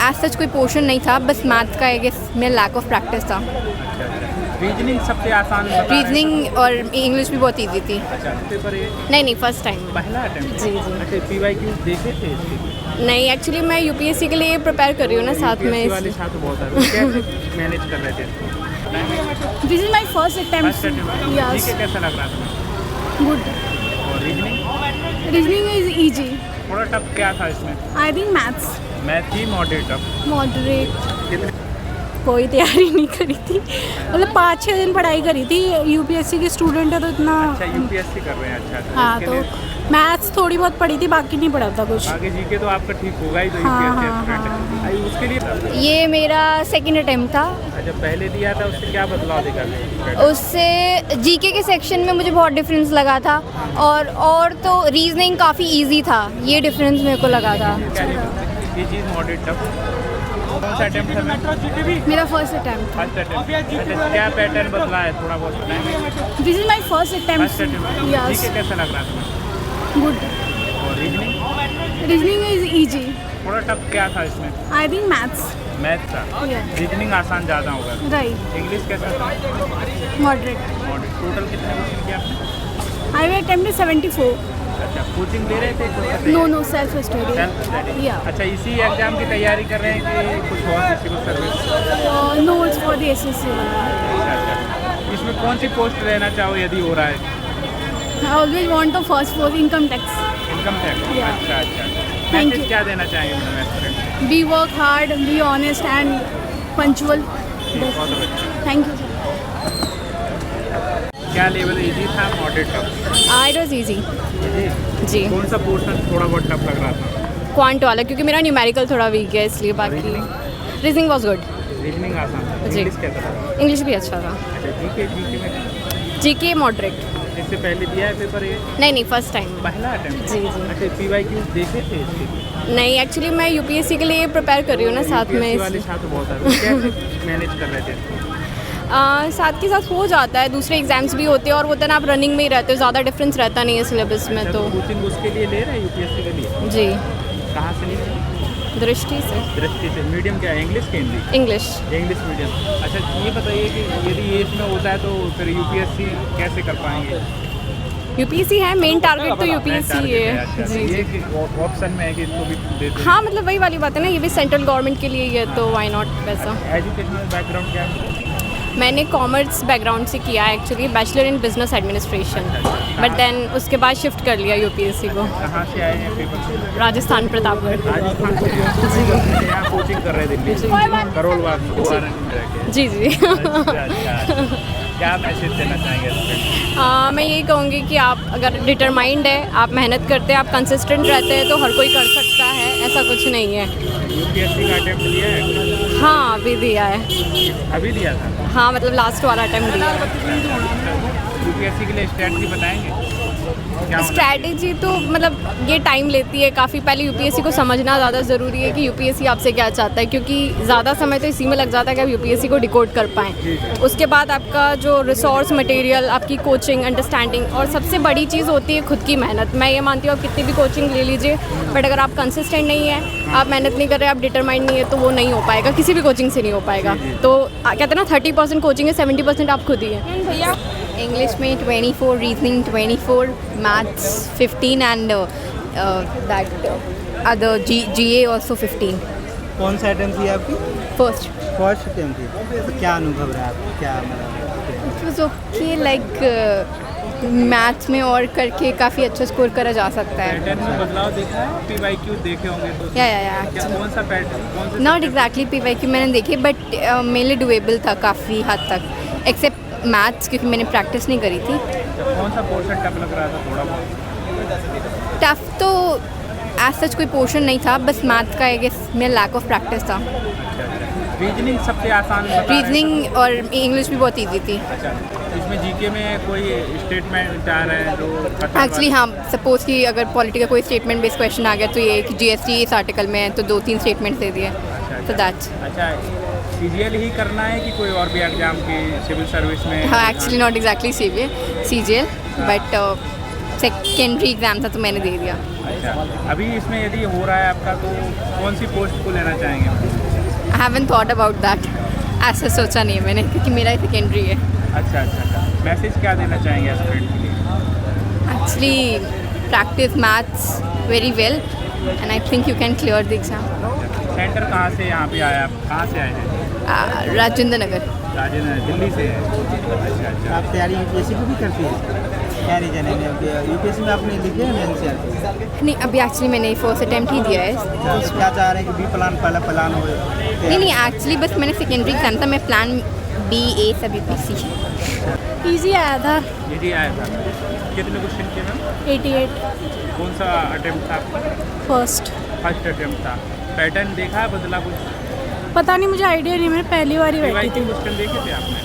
As such कोई portion नहीं था, बस मैथ का आई गेस मेरा लैक ऑफ प्रैक्टिस था। रीजनिंग सबसे आसान बता रहे हैं। रीजनिंग और इंग्लिश भी बहुत ईजी थी। अच्छा, पेपर ये नहीं फर्स्ट टाइम। पहला अटेम्प्ट? जी। अच्छा, पीवाईक्यू देखे थे इसके? नहीं, एक्चुअली मैं यूपीएससी के लिए प्रिपेयर कर रही हूँ ना साथ में। UPSC वाले छात्र बहुत सारे कैसे मैनेज कर रहे थे इसको? This is my first attempt. First attempt? Yes. ठीक है, कैसा लग रहा था? Good. और रीजनिंग Reasoning is easy. थोड़ा टफ क्या था इसमें? I think maths. Math he moderate tough. Moderate. कितने? कोई तैयारी नहीं करी थी, मतलब 5-6 दिन पढ़ाई करी थी। यूपीएससी के स्टूडेंट है तो इतना। अच्छा, यूपीएससी कर रहे हैं। अच्छा हाँ, इसके तो लिए मैथ्स थोड़ी बहुत पढ़ी थी, बाकी नहीं पढ़ा था कुछ। आगे जीके तो आपका ठीक होगा ही, तो हाँ, यूपीएससी हाँ, स्टूडेंट है उसके लिए। ये मेरा सेकंड अटेम्प्ट था। अच्छा, पहले दिया था उससे क्या बदलाव दिखा? उससे जीके के सेक्शन में मुझे बहुत डिफरेंस लगा था, और तो रीजनिंग काफ़ी इजी था, ये डिफरेंस मेरे को लगा था। ये चीज़ मॉडरेट टफ। कौन सा अटेम्प्ट था? मेरा फर्स्ट अटेम्प्ट। First attempt. अच्छा, क्या पैटर्न बदला है थोड़ा बहुत बताएंगे? This is my first first attempt. Attempt ठीक यस। है, कैसा लग रहा था? गुड। और रीजनिंग रीजनिंग इज इजी। थोड़ा टफ क्या था इसमें? I think maths. मैथ था। रीजनिंग आसान ज़्यादा होगा। राइट। इंग्लिश कैसा था? मॉडरेट। टोटल कितने क्वेश्चन किया आपने? I attempt 74। अच्छा, कोचिंग ले रहे थे? No self study. Self study. या अच्छा, इसी एग्जाम की तैयारी कर रहे हैं कि कुछ और civil service? Notes for the SSC. अच्छा, इसमें कौन सी पोस्ट लेना चाहो यदि हो रहा है? I always want the first post, income tax. Income tax? Yeah. अच्छा। Thank message you. क्या देना चाहेंगे madam aspirant? Be work hard, be honest and punctual. बहुत अच्छा। Thank you. क्या लेवल इजी था, moderate tough? It was easy. Easy. जी। कौन सा पोर्शन थोड़ा बहुत टफ लग रहा था? क्वांट वाला, क्योंकि मेरा न्यूमेरिकल थोड़ा वीक है, इसलिए। बाकी रीजनिंग वॉज गुड। रीजनिंग आसान था। जी। इंग्लिश कैसा था? इंग्लिश भी अच्छा था। अच्छा, जीके में जीके मॉडरेट। इससे पहले दिया है पेपर ये? नहीं फर्स्ट टाइम। पहला अटेम्प्ट? जी। अच्छा, पीवाईक्यू देखे थे इसके? नहीं, एक्चुअली मैं यूपीएससी के लिए प्रिपेयर कर रही हूँ ना साथ में। UPSC वाले छात्र बहुत सारे कैसे मैनेज कर रहे थे इसको? साथ के साथ हो जाता है, दूसरे एग्जाम्स भी होते हैं, और वो तो ना आप रनिंग में ही रहते हो, ज़्यादा डिफरेंस रहता नहीं है सिलेबस में। अच्छा, तो कोचिंग उसके लिए ले रहे हैं यूपीएससी के लिए? जी, कहाँ से ली? दृष्टि से। दृष्टि से। मीडियम क्या है, इंग्लिश के हिंदी? इंग्लिश। English medium. अच्छा, ये बताइए कि यदि ये इसमें होता है तो फिर यूपीएससी कैसे कर पाएंगे? यूपीएससी है मेन टारगेट, तो यूपीएससी है। अच्छा, जी ये कि ऑप्शन में है कि इसको भी देते हैं? हाँ, मतलब वही वाली बात है ना, ये भी सेंट्रल गवर्नमेंट के लिए ही है, तो वाई नॉट वैसा। एजुकेशनल बैकग्राउंड क्या है? मैंने कॉमर्स बैकग्राउंड से किया है actually, bachelor in business administration, but then उसके बाद शिफ्ट कर लिया यूपीएससी को। कहाँ से आए हैं पेपर से? राजस्थान, प्रतापगढ़। राजस्थान से यहाँ कोचिंग कर रहे हैं दिल्ली करोल बाग? जी। अच्छा। क्या मैसेज देना चाहेंगे स्टूडेंट? मैं यही कहूँगी कि आप अगर डिटरमाइंड है, आप मेहनत करते हैं, आप कंसिस्टेंट रहते हैं, तो हर कोई कर सकता है, ऐसा कुछ नहीं है। यूपीएससी का अटेम्प्ट दिया है? हाँ, अभी दिया है। अभी दिया था? हाँ, मतलब लास्ट वाला अटेम्प्ट दिया है। यूपीएससी के लिए स्ट्रैटेजी बताएंगे क्या होना स्ट्रैटेजी तो मतलब ये टाइम लेती है काफ़ी। पहले यूपीएससी को समझना ज़्यादा ज़रूरी है कि यूपीएससी आपसे क्या चाहता है, क्योंकि ज़्यादा समय तो इसी में लग जाता है कि आप यूपीएससी को डिकोड कर पाएँ। उसके बाद आपका जो रिसोर्स मटेरियल, आपकी कोचिंग, अंडरस्टैंडिंग, और सबसे बड़ी चीज़ होती है खुद की मेहनत। मैं ये मानती हूँ आप कितनी भी कोचिंग ले लीजिए, बट अगर आप कंसिस्टेंट नहीं है, आप मेहनत नहीं कर रहे, आप डिटरमाइंड नहीं है, तो वो नहीं हो पाएगा, किसी भी कोचिंग से नहीं हो पाएगा। तो कहते हैं ना 30% कोचिंग है, 70% आप खुद ही है। भैया इंग्लिश में 24, reasoning 24, maths 15 and that other GA also 15। कौन सा अटेम्प्ट थी आपकी? फर्स्ट। फर्स्ट अटेम्प्ट थी। तो क्या अनुभव रहा आपको? क्या मतलब? It was okay, like maths में और करके काफ़ी अच्छा स्कोर करा जा सकता है। पैटर्न में बदलाव देखा है? पीवाईक्यू देखे होंगे तो या क्या कौन सा पैटर्न, कौन सा? नॉट एग्जैक्टली पीवाईक्यू मैंने देखी, बट मेरे लिए डुएबल था काफ़ी हद तक, एक्सेप्ट मैथ्स, क्योंकि मैंने प्रैक्टिस नहीं करी थी। कौन सा पोर्शन टफ लग रहा था थोड़ा बहुत? टफ तो एज सच कोई पोर्शन नहीं था, बस मैथ का आई गेस मेरा लैक ऑफ प्रैक्टिस था। रीजनिंग सबसे आसान बता रहे हैं। रीजनिंग और इंग्लिश भी बहुत ईजी थी। अच्छा, इसमें जीके में कोई स्टेटमेंट आ रहा है जो एक्चुअली हाँ, सपोज कि अगर पॉलिटी का कोई स्टेटमेंट बेस्ड क्वेश्चन आ गया, तो ये कि GST इस आर्टिकल में है, तो 2-3 स्टेटमेंट दे दिए, तो दैट्स। अच्छा, CGL ही करना है कि कोई और भी एग्जाम की सिविल सर्विस में? हाँ, actually not exactly CGL, but secondary exam था तो मैंने दे दिया। अच्छा, अभी इसमें यदि हो रहा है आपका तो कौन सी पोस्ट को लेना चाहेंगे? I haven't thought about that, ऐसा सोचा नहीं है मैंने क्योंकि मेरा सेकेंडरी है। अच्छा अच्छा अच्छा, मैसेज क्या देना चाहेंगे एस्पिरेंट के लिए? Actually practice maths very well and I think you can clear the exam. Centre कहाँ से यहाँ पे आया, आप कहाँ से आए हैं? राजेंद्र नगर। राजेंद्र, दिल्ली से है। अच्छा अच्छा। आप तैयारी यूपीएससी की भी करती हैं? क्या रीजन है यूपीएससी में आपने लिखे हैं एनसीईआरटी? नहीं, अभी एक्चुअली मैंने फर्स्ट अटैम्प्ट ही दिया है। क्या चाह रहे हैं कि बी प्लान पहला प्लान हो? नहीं, एक्चुअली बस मैंने सेकेंडरी एग्जाम था, मैं प्लान बी ए सब यूपीएससी। इजी आया था। ये आया था। कितने क्वेश्चन किए मैम? 88 कौन सा अटेम्प्ट था? फर्स्ट। फर्स्ट अटेम्प्ट था। पैटर्न देखा है, बदला कुछ? पता नहीं, मुझे आइडिया नहीं, मैंने पहली बार ही बैठी रिवाइज थी। क्वेश्चन देखे थे आपने?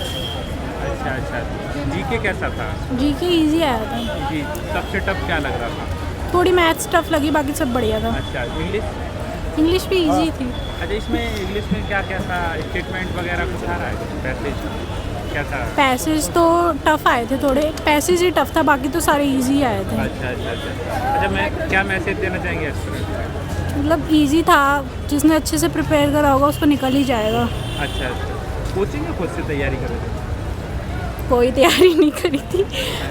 अच्छा अच्छा। जीके कैसा था? जीके इजी आया था। जी, सबसे टफ क्या लग रहा था? थोड़ी मैथ्स टफ लगी, बाकी सब बढ़िया था। अच्छा, इंग्लिश? इंग्लिश भी इजी थी। अच्छा, इसमें इंग्लिश में क्या क्या था? स्टेटमेंट वगैरह कुछ आ रहा है? पैसेज क्या था? पैसेज तो टफ आए थे थोड़े, पैसेज ही टफ था, बाकी तो सारे इजी आए थे। अच्छा अच्छा अच्छा। अच्छा, मैं क्या मैसेज देना चाहेंगे स्टूडेंट? मतलब इजी था, जिसने अच्छे से प्रिपेयर करा होगा उसको निकल ही जाएगा। अच्छा अच्छा। कोचिंग में खुद से तैयारी कर रहे थे? कोई तैयारी नहीं करी थी,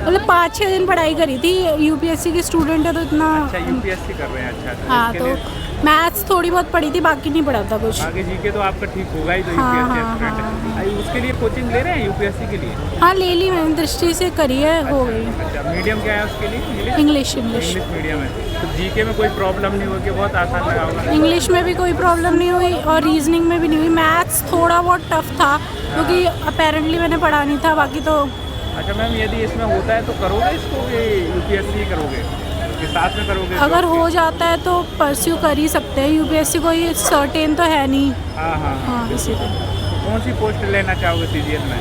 मतलब 5-6 दिन पढ़ाई करी थी। यूपीएससी के स्टूडेंट है तो इतना। अच्छा, यूपीएससी कर रहे हैं। अच्छा। हाँ, इसके तो लिए मैथ्स थोड़ी बहुत पढ़ी थी, बाकी नहीं पढ़ा था कुछ। आगे जीके तो आपका ठीक होगा ही, तो हाँ, यूपीएससी हाँ, स्टूडेंट है। उसके लिए कोचिंग ले रहे हैं यूपीएससी के लिए? हाँ, ले ली मैंने, दृष्टि से करी है, हो गई। अच्छा, मीडियम क्या है उसके लिए? इंग्लिश। इंग्लिश मीडियम है। तो जीके में कोई प्रॉब्लम नहीं होगी, बहुत आसान लगा होगा? इंग्लिश में भी कोई प्रॉब्लम नहीं हुई और रीजनिंग में भी नहीं हुई। मैथ्स थोड़ा बहुत टफ था क्योंकि अपेरेंटली मैंने पढ़ा नहीं था, बाकी तो। अच्छा मैम, यदि इसमें होता है तो करोगे इसको कि यूपीएससी करोगे कि साथ में करोगे? अगर हो जाता है तो परस्यू कर ही सकते हैं। यूपीएससी कोई सर्टेन तो है नहीं। हाँ हाँ। हाँ, इसीलिए। तो कौन सी पोस्ट लेना चाहोगे सीजीएल में?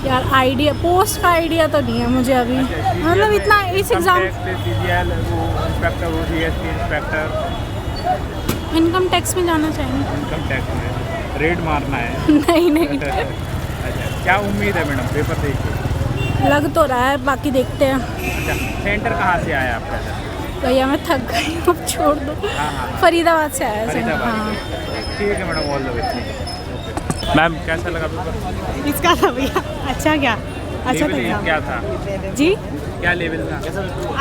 यार आइडिया, पोस्ट का आइडिया तो नहीं है मुझे अभी, मतलब इतना इस एग्ज़ाम। सीजीएल, वो इंस्पेक्टर, वो जीएसटी इंस्पेक्टर, इनकम टैक्स में जाना चाहेंगे। इनकम टैक्स में रेड मारना है? नहीं अच्छा, क्या उम्मीद है मैडम पेपर देखिए? लग तो रहा है, बाकी देखते हैं। अच्छा, सेंटर कहाँ से आया आपका? भैया मैं थक गई, अब छोड़ दो। हाँ हाँ। फरीदाबाद से आया है। फरीदाबाद हाँ। से। ठीक है madam, all the best. Ma'am, कैसा लगा पेपर? इसका था भैया, अच्छा क्या? अच्छा लेवल था क्या था? जी, क्या लेवल था?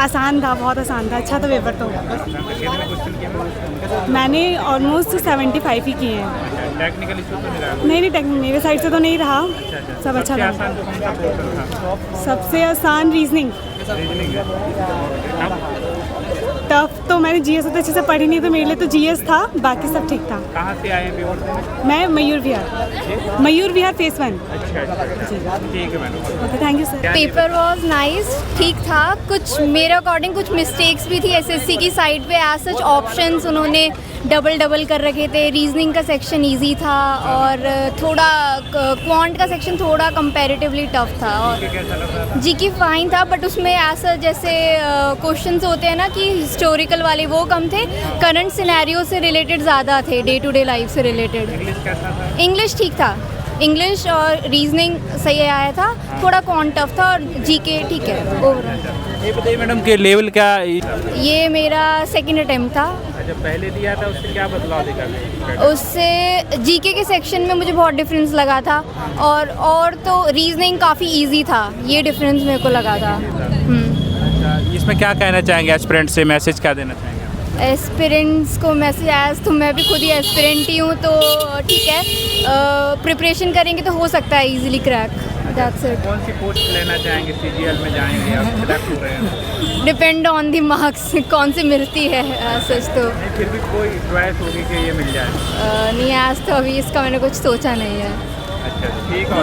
आसान था, बहुत आसान था, अच्छा था पेपर तो। कितने क्वेश्चन किए मैम? मैंने ऑलमोस्ट 75 ही किए हैं। अच्छा, टेक्निकल इशू तो नहीं रहा? नहीं, मेरे साइड से तो नहीं रहा, अच्छा अच्छा। सब अच्छा सबसे था। आसान कौन सा पोर्शन था? सबसे आसान रीजनिंग। रीजनिंग है। टफ तो मैंने जीएस तो अच्छे से पढ़ी नहीं, तो मेरे लिए तो जीएस था, बाकी सब ठीक था। कहाँ से आए हैं पेपर? मैं मयूर विहार फेस 1। अच्छा अच्छा, ठीक है madam. Okay, thank you sir. Paper was nice, ठीक था। कुछ मेरे अकॉर्डिंग कुछ मिस्टेक्स भी थी एसएससी की साइड पे। एज सच ऑप्शंस उन्होंने डबल कर रखे थे। रीजनिंग का सेक्शन इजी था और थोड़ा क्वांट का सेक्शन थोड़ा कंपैरेटिवली टफ था। और कैसा लग रहा था? जीके फाइन था, बट उसमें ऐसा जैसे क्वेश्चंस होते हैं ना कि हिस्टोरिकल वाले, वो कम थे। करंट सिनेरियो से रिलेटेड ज़्यादा थे, डे टू डे लाइफ से रिलेटेड। इंग्लिश कैसा था? इंग्लिश ठीक था, इंग्लिश और रीजनिंग सही आया था। थोड़ा क्वांट टफ था और जीके ठीक है ओवरऑल। ये बताइए मैडम कि लेवल क्या? ये मेरा सेकंड अटेम्प्ट था। जब पहले दिया था उससे क्या बदलाव दिखा? उससे जीके के सेक्शन में मुझे बहुत डिफरेंस लगा था और तो रीजनिंग काफ़ी इजी था, ये डिफरेंस मेरे को लगा था। अच्छा, इसमें क्या कहना चाहेंगे एस्पिरेंट से, मैसेज क्या देना चाहेंगे? एस्पिरेंट्स को मैसेज एज तो मैं भी खुद ही एस्पिरेंट ही हूँ, तो ठीक है, प्रिपरेशन करेंगे तो हो सकता है इजीली क्रैक। That's it. कौन सी पोस्ट लेना चाहेंगे? सीजीएल में जाएंगे आप, सिलेक्ट हो रहे हैं? डिपेंड ऑन दी मार्क्स कौन सी मिलती है सच तो। नहीं, फिर भी कोई चॉइस होगी कि ये मिल जाए? नहीं, आज तो अभी इसका मैंने कुछ सोचा नहीं है। अच्छा, ठीक है।